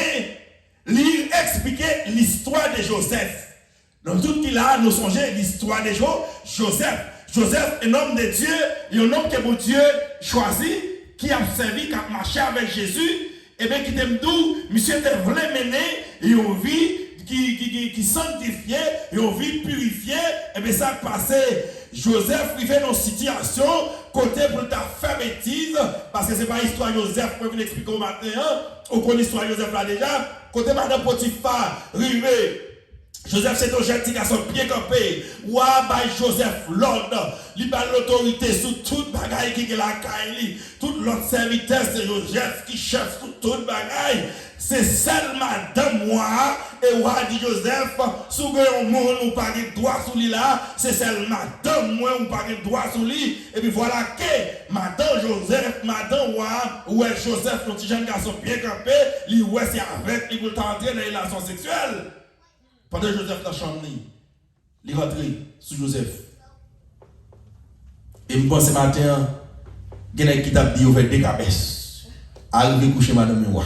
il expliquait l'histoire de Joseph. Dans tout qu'il a, nous songeons l'histoire de Joseph. Joseph, un homme de Dieu, un homme que mon Dieu choisit, qui a servi, qui a marché avec Jésus, et bien qui t'aime d'où, monsieur te voulait mener une vie qui sanctifiait, une vie purifiée, et bien ça passait. Joseph vivait dans une situation côté pour ta faire bêtise parce que c'est pas l'histoire de Joseph pour vous l'expliquer au matin on connaît l'histoire de Joseph là déjà côté madame Potiphar rivé Joseph c'est un gentil garçon pied campé ouah by Joseph l'ordre il a l'autorité sur toute bagaille qui est la caille toute l'autre serviteur c'est Joseph qui chef sur toute bagaille c'est celle madame moi et roi dit Joseph, si vous avez un monde ou pas de droit sur lui là, c'est celle madame moi ou pas de droit sur lui. Et puis voilà que madame Joseph, madame roi, ou est Joseph, un petit jeune garçon bien campé, lui ouais c'est avec, il veut entrer dans la relation sexuelle. Pendant Joseph dans la chambre, il est rentré sur Joseph. Et je pense ce matin, il y a qui t'a dit qu'il fait des cabesses. Arrivé coucher madame Miwa.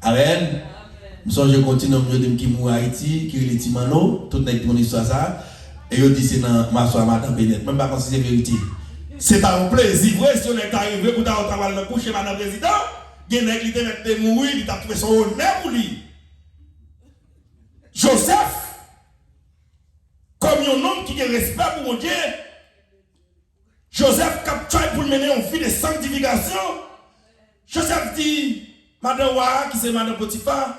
Amen. Je songe continue à me dire qui mou Haïti, qui est les Timano, tout n'est pas une histoire ça. Et je dis c'est dans ma soeur madame Benet. Même pas si c'est vérité. C'est un plaisir. Vrai si on est arrivé pour travailler dans coucher madame président, il y a qui te met mourir, il t'a trouvé son honneur pour lui. Joseph, comme un homme qui a respect pour mon Dieu, Joseph capture pour mener une vie de sanctification. Joseph dit, Madame Ouah, qui c'est Madame Potiphar,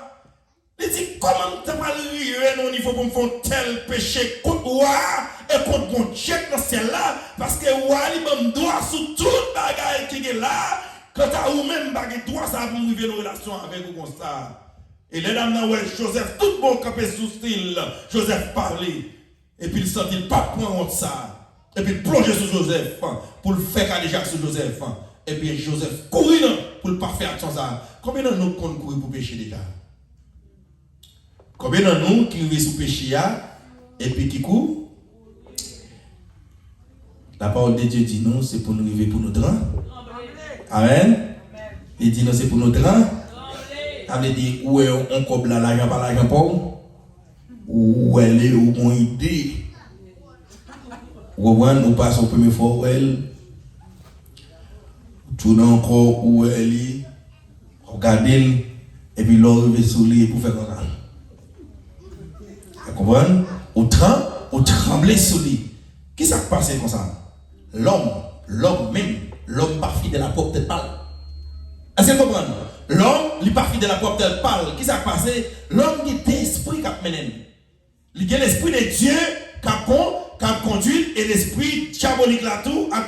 il dit, comment tu vas arriver au niveau pour me faire tel péché contre Ouah et contre mon Dieu dans ce ciel-là, parce que Ouah, il me doit sur toute bagaille qui est là, quand tu as ou même bagaille droit, ça va me vivre une relation avec vous comme ça. Et les dames, ouais, Joseph, tout bon campé sous style, Joseph parlait, et puis il sentit le pas prendre ça. Et puis plonger sur Joseph pour le faire caler Jacques sur Joseph. Et puis Joseph courir pour le pas faire action ça. Combien de nous comptons courir pour pécher déjà? Combien de nous qui vivent sous péché et puis qui courent? La parole de Dieu dit non, c'est pour nous vivre pour notre rang. Amen. Il dit non, c'est pour notre rang. Ça veut dire où est on coble l'argent par l'argent pauvre? Où elle est où on idée? Nous passons au premier fois où elle, tourne encore où elle est, regardez, et puis l'on revient sur lui pour faire comme ça. Vous comprenez? Au trembler sur lui. Qui s'est passé comme ça? L'homme même, l'homme pas fidèle à la propre tête pâle. Est-ce que vous comprenez? L'homme, il pas fidèle à la propre tête pâle. Qui s'est passé? L'homme qui est esprit qui a mené. Il y a l'esprit de Dieu qui a conduit et l'esprit diabolique là tout a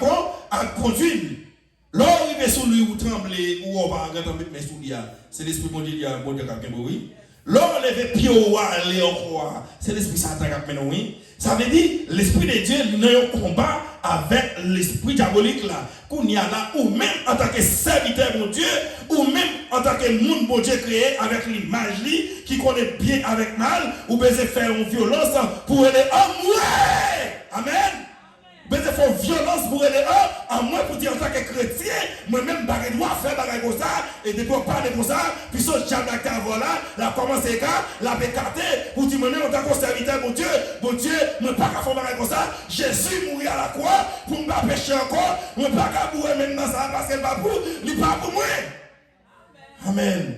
conduit. L'homme arrive sur lui ou trembler ou on va retomber mais sous lui. C'est l'esprit bon Dieu qui a quelqu'un oui. L'homme lève pied au roi, aller au roi. C'est l'esprit Satan qui a mené oui. Ça veut dire l'esprit de Dieu n'a un combat avec l'esprit diabolique là. Qu'on y a là ou même en tant que serviteur de Dieu ou même en tant que monde bon Dieu créé avec l'image qui connaît bien avec mal ou besoin faire une violence pour aller en mourir. Amen. Besoin faire violence pour aller en moi pour dire en tant que chrétien, moi-même je dois faire des choses comme ça et de ne pas parler comme ça, puis ce diable qui a volé, la commence à la bécater pour dire moi-même en tant que serviteur de Dieu, je ne peux pas faire des choses comme ça. Jésus mourit à la croix pour ne pas pécher encore, je ne peux pas mourir maintenant ça parce qu'il n'est pas pour, il n'est pas pour moi. Amen.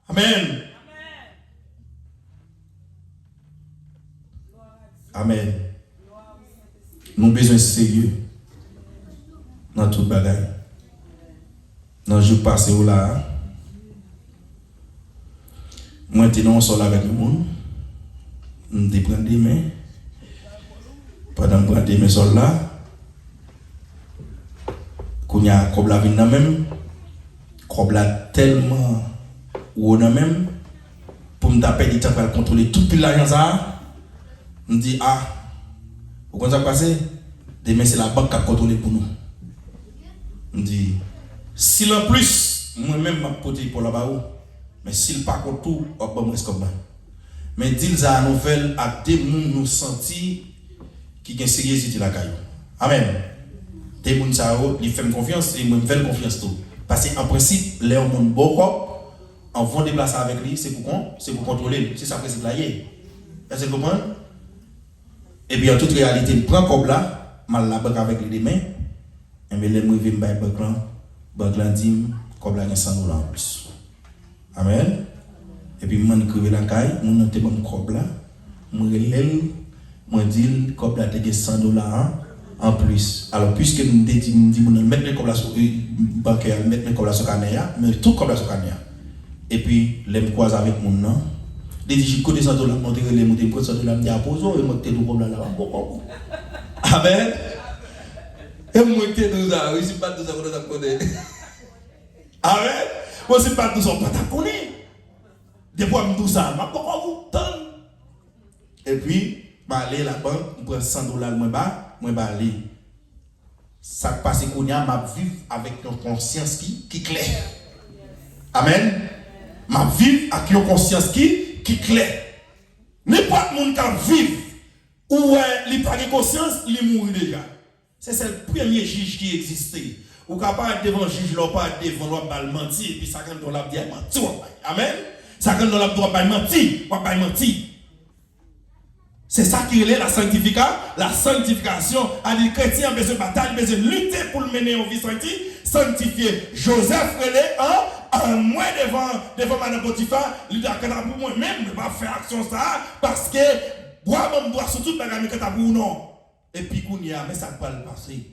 Amen. Amen. Nous avons besoin de sérieux dans toute bagaille. Dans le jour passé où là, moi j'étais dans un sol avec le monde. Nous prends des mains. Pendant que je prends des mains sol là, quand il y a un cobla vient dans même, cobla tellement ou dans même, pour me taper du temps pour contrôler tout le l'argent ça, je me dis ah. Vous comprenez ça passer? Demain, c'est la banque qui a contrôlé pour nous. On dit, s'il en plus, moi-même, je vais porter pour là-bas, mais s'il pas contre tout, on va me comme mais dis ça à nous faire à des gens nous sentir qui ont sérieuxité la caillou. Amen. Des gens ça ils font confiance et moi me fais confiance tout. Parce qu'en principe, les gens bon corps, en vont déplacer avec lui, c'est pour contrôler, c'est ça principe là. Est-ce que vous comprenez? Et puis en toute réalité, je prends comme là, mal la banque avec les mains, et bien les mots viennent by banque là dit, comme là, il y a 100 $ en plus. Amen. Et puis, je creve la caille, je note mon comme là, je relève, je dis, comme là, il y a 100 $ en plus. Alors, puisque nous disons, mettre les comme là sur bancaire, mettre les comme là sur canea, mais tout comme là sur canea. Et puis, je me croise avec mon nom. Les dit, je connais 100 $, monter les monter, je 100 $, je dis, à poser, et moi, je te comme là, Amen. Et moi, je te dis, je suis pas de ça, je connais. Amen. Moi, je suis pas de ça, je ne connais Des fois, je dis ça, je vous donne. Et puis, je vais aller la banque, je prends $100, je vais aller. Ça passe qu'on a ma vie avec une conscience qui claire. Amen. Ma vie avec une conscience qui claire. N'importe qui vit ou il n'a pas de conscience, il mourra déjà. C'est le premier juge qui existait. Ou capable devant juge, là pas devant l'homme bal mentir et puis ça quand on l'a dit mentir. Amen. Ça quand on l'a dit mentir, pas mentir. C'est ça qui est la sanctification. La sanctification, a dit chrétien a besoin de bataille, besoin de lutter pour le mener en vie sanctifiée. Joseph est en moi devant Madame Potiphar, il dit que pour moi-même, je ne vais pas faire action ça parce que moi-même dois surtout pas gagner que pour non. Et puis qu'on y a, mais ça ne peut pas le passer.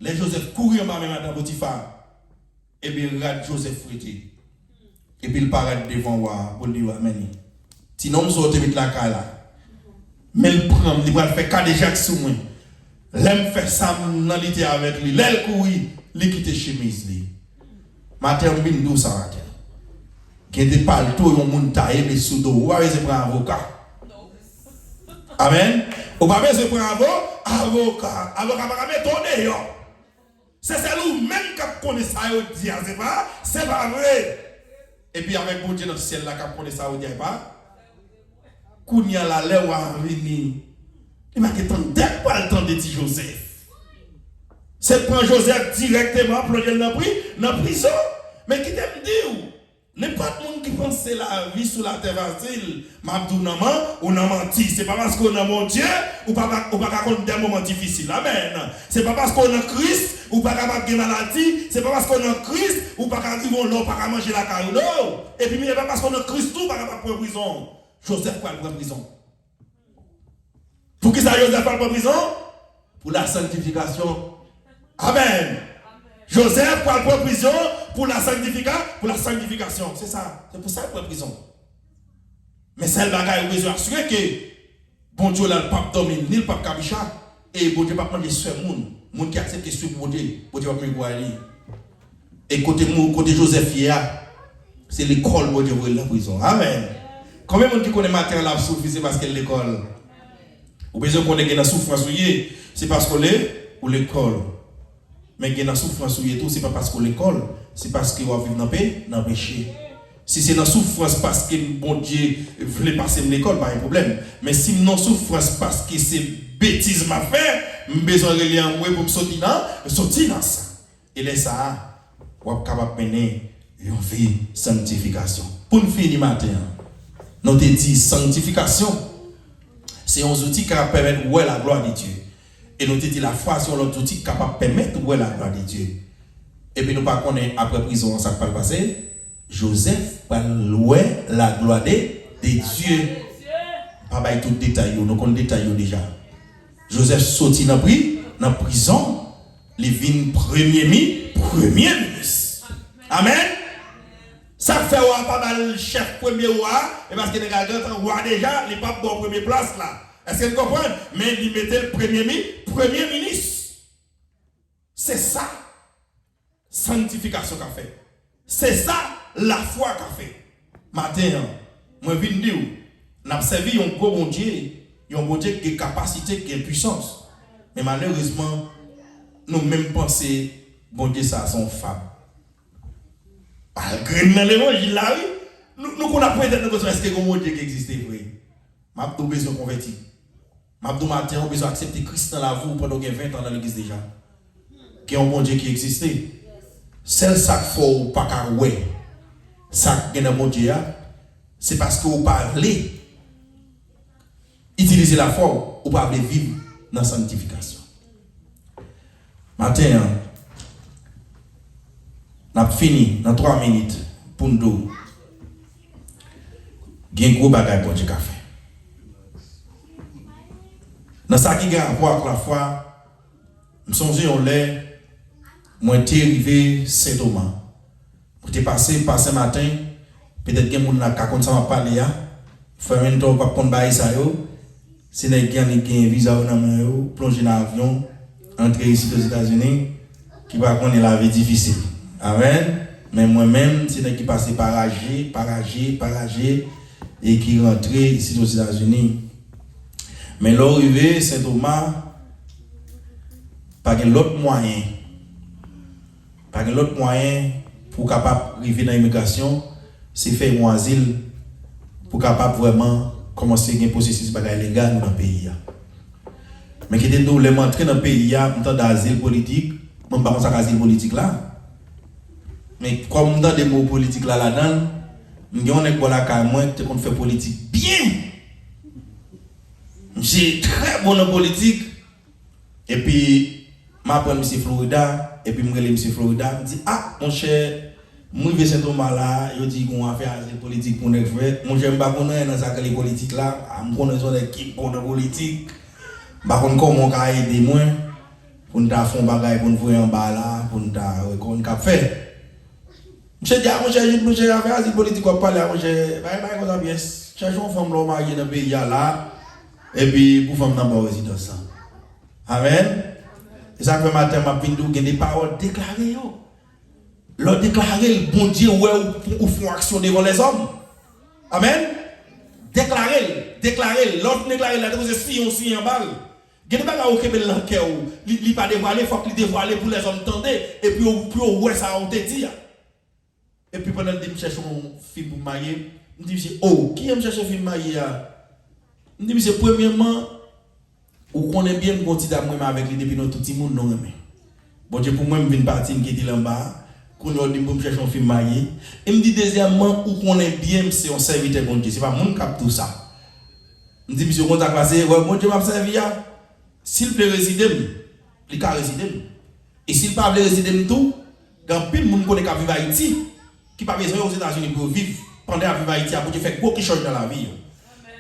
Les Joseph courent en même Madame Potiphar. Et puis il regarde Joseph fouetté. Et puis il paraît devant moi pour dire amen. Sinon, je vais mettre la cale là. Mais il prend, il va faire cas de Jacques sous moi. L'aime fait ça dans l'été avec lui. L'aile courir, il quitte chemise lui. Matin bin dou ça matin. Qui était pas le tout yon moun taillé mais sous dos. Ou pas besoin prendre avocat. Amen. Ou pas besoin prendre avocat. Avocat pas mettre dehors. C'est celle même qui connaît ça au dit c'est pas vrai. Et puis avec bon Dieu dans le ciel là qui connaît ça au dit pas. Kounya la lè wa vini. Il m'a dit pas le temps de dire Joseph. C'est prendre Joseph directement plonger dans la prison. Mais qui t'aime dire n'importe monde qui pense la vie sur la terre facile, m'abdou naman ou nan menti. C'est pas parce qu'on a mon Dieu ou pas contre des moments difficiles. Amen. C'est pas parce qu'on a Christ ou pas capable de maladie. C'est pas parce qu'on a Christ ou pas capable manger la caillou. Et puis c'est pas parce qu'on a Christ tout pas capable de prison. Joseph va prendre prison. Pour qui ça Joseph va prendre prison? Pour la sanctification. Amen. Joseph va prendre prison pour la sanctification. C'est ça. C'est pour ça qu'il prend prison. Mais c'est le bagage où besoin assurer que bon Dieu là le pape domine, ni le pape Kabicha et bon Dieu pas prendre les soins monde qui accepte les pour Dieu va prendre aller. Et côté Joseph hier, c'est l'école bon Dieu va la prison. Amen. Combien de gens qui connaissent matin la souffrance, c'est parce qu'elle l'école. Ou besoin qu'on ait une souffrance, c'est parce qu'on est ou l'école. Mais qu'il y a une souffrance, c'est pas parce qu'on l'école, c'est parce qu'on va vivre dans le péché. Si c'est une souffrance parce que bon Dieu voulait passer l'école, pas un problème. Mais si non souffrance parce que c'est bêtise m'a fait, j'ai besoin de relier en moi pour me sortir dans ça. Et là, ça, on est capable de mener une vie sanctification. Pour nous finir matin. Nous te dit sanctification, c'est un outil qui va permettre de la gloire de Dieu. Et nous te dit la foi, c'est un autre outil qui va permettre de la gloire de Dieu. Et puis nous ne connaissons pas après prison, ça va passer. Joseph va louer la gloire de Dieu. Pas de tout détail, nous connaissons détail déjà. Joseph sortit dans la prison, il vient premier ministre. Amen. Ça fait pas mal le chef premier roi, et parce que les gars roi déjà, il n'est pas bon première place là. Est-ce que vous comprenez? Mais il mettait le premier ministre. C'est ça, sanctification qu'a fait. C'est ça, la foi qu'a fait. Matin, moi je viens dire, nous avons servi un gros bon Dieu, un bon Dieu qui a capacité, qui a puissance. Mais malheureusement, nous même pensons, bon Dieu, ça son femme. Malgré l'évangile là, nous connaissons peut-être est-ce que mon Dieu qui existe vrai. M'a besoin de convertir. M'a matin on besoin d'accepter Christ dans la vie pendant 20 ans dans l'église déjà. Qui est un bon Dieu qui existe. Celle ça faut pas qu'à ouais. Ça qui est un bon Dieu, c'est parce que vous parlez utiliser la foi ou pas vivre dans la sanctification. Matin, on a fini dans 3 minutes pour nous. Il y a un gros bagage pour Dieu qu'a fait. Dans ça qui a rapport avec la foi, je me souviens on l'est, moi j'étais arrivé Saint-Thomas. J'étais passé matin, peut-être que mon n'a pas comme ça m'a parlé là. Faire un tour pas prendre bail ça yo. Si les gens qui ont visa dans main yo, plonger dans l'avion, entrer ici aux États-Unis, qui va connaître la vie difficile. Amen. Mais moi-même, c'est qui passe par Agé, et qui rentre ici aux États-Unis. Mais l'arrivée, Saint-Thomas, pas l'autre moyen. Pas l'autre moyen pour capable arriver dans l'immigration, c'est faire un asile pour capable vraiment commencer un processus légal dans le pays. Mais qui était nous les entrer dans le pays en temps d'asile politique, on pas ça asile politique là. Mais comme dans des mots politiques là là-dedans, on est pour la caille moi qu'on fait politique bien. J'ai très bon en politique et puis m'apprendre monsieur Florida et puis me relève monsieur Florida me dit ah mon cher moi je vais Saint-Thomas là, je dis qu'on va faire asile politique pour nous faire. Mon cher m'pas connaître dans ça les politique là, me connaître son équipe pour la politique. Par contre, comment on peut aider moi pour nous faire un bagage pour nous voir en bas là, pour nous faire. Monsieur dit, mon cher, affaire asile politique, on parle, mon cher, comme ça, bien, cherchons une femme mariée dans le pays là, et puis pour femme dans la résidence. Amen. Et ça fait matin, ma pindou, il y a des paroles déclarées. Leur déclarer, bon Dieu, ouais, ou font action devant les hommes. Amen. Déclarer, l'autre déclarer, la dose si en balle. Il y a des bagages qui sont dans le cœur, il n'est pas dévoilé, il faut qu'il dévoile pour les hommes tendent, et puis ouais, ça on te dit. Et puis pendant que je cherche un film pour marier, je dis, oh, qui aime chercher un film marié? Je dis, premièrement, ou qu'on est bien continuer d'amour avec lui depuis notre tout le monde, non, mais. Bon Dieu, pour moi, je viens partir, je dis là en bas, qu'on a dit, pour me chercher un film marié. Et me dit, deuxièmement, ou qu'on est bien, c'est un serviteur, bon Dieu, c'est pas mon cap tout ça. Je dis, monsieur, on t'a classé, ouais, bon Dieu m'a servi. S'il veut résider, il peut résider. Et s'il ne veut pas résider tout, il y a plein de gens qui connaissent vivre à Haïti, qui ne peuvent pas besoin aux États-Unis pour vivre pendant à vivre à Haïti, pour faire beaucoup de choses dans la vie.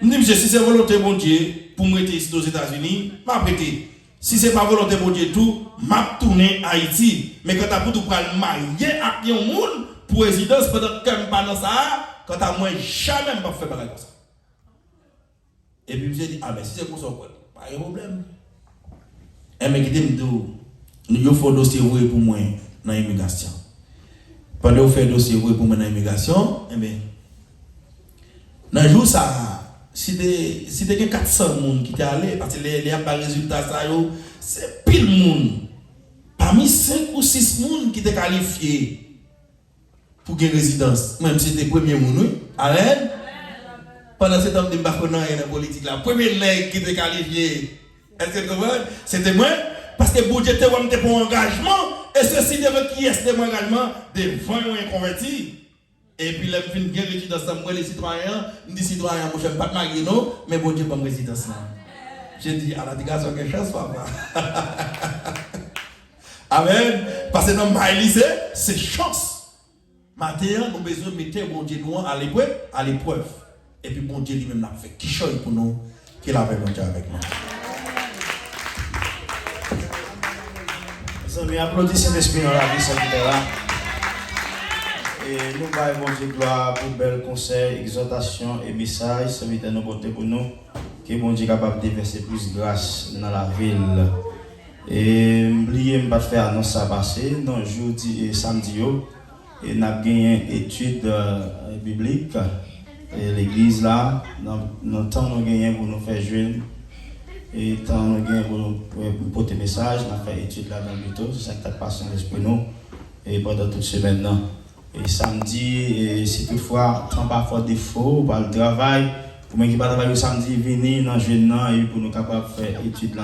Je dis, monsieur, si c'est volonté bon Dieu pour me rester ici aux États-Unis, je vais prêter. Si ce n'est pas volonté bon Dieu tout, je vais tourner à Haïti. Mais quand tu as pour te marier avec un monde pour résidence, pendant que je ne suis pas dans ça, quand tu as moins jamais pas fait pareil comme ça. Et puis je me dis, ah mais si c'est pour ça, pas de problème. Et mais qui dit, nous avons fait dossier pour moi dans l'immigration. Pendant que vous faites dossier pour moi dans l'immigration, eh bien, dans le jour ça, si tu as 400 personnes qui sont allés, parce que les résultats, c'est pile monde. Parmi 5 ou 6 personnes qui sont qualifiés pour une résidence, même si c'était le premier monde, Amen. Pendant ce temps, je ne sais pas dans la politique, la première ligne qui était qualifiée, est-ce que vous comprenez? C'était moi, parce que le budget était pour un engagement, et ceci devait qui est mon engagement devant un converti. Et puis, là, je viens de résidence, moi, les citoyens, je dis citoyens, je ne vais pas te marier, non, mais bon Dieu, pas me résidence là. J'ai dit, à la dégation, quelque chose, papa. Amen. Parce que dans ma lycée, c'est chance. Maintenant, nous avons besoin de mettre bon Dieu à l'épreuve. Et puis, bon Dieu lui-même l'a fait. Qui choisit pour nous, qu'il a fait bon Dieu avec nous. Mes applaudissements Saint-Esprit dans la vie, ça qui est là. Et nous voyons bon Dieu gloire pour bel conseil, exhortation et message. Ça vient de nos côtés pour nous. Que bon Dieu est capable de déverser plus de grâce dans la ville. Et n'oubliez pas de faire annonce ça passer. Non, jeudi et samedi, et nous avons gagné une étude biblique. Et l'église là, dans le temps nous gagnons pour nous faire jouer. Et tant nous gagnons pour porter message, nous avons fait étude là dans le bureau, c'est ça qui a passé dans l'esprit nous. Et pendant toute semaine là. Et samedi, et si toutefois, tant parfois défaut, par le travail, pour moi qui ne pas travailler samedi, venir dans le jeune et pour nous capables de faire étude là.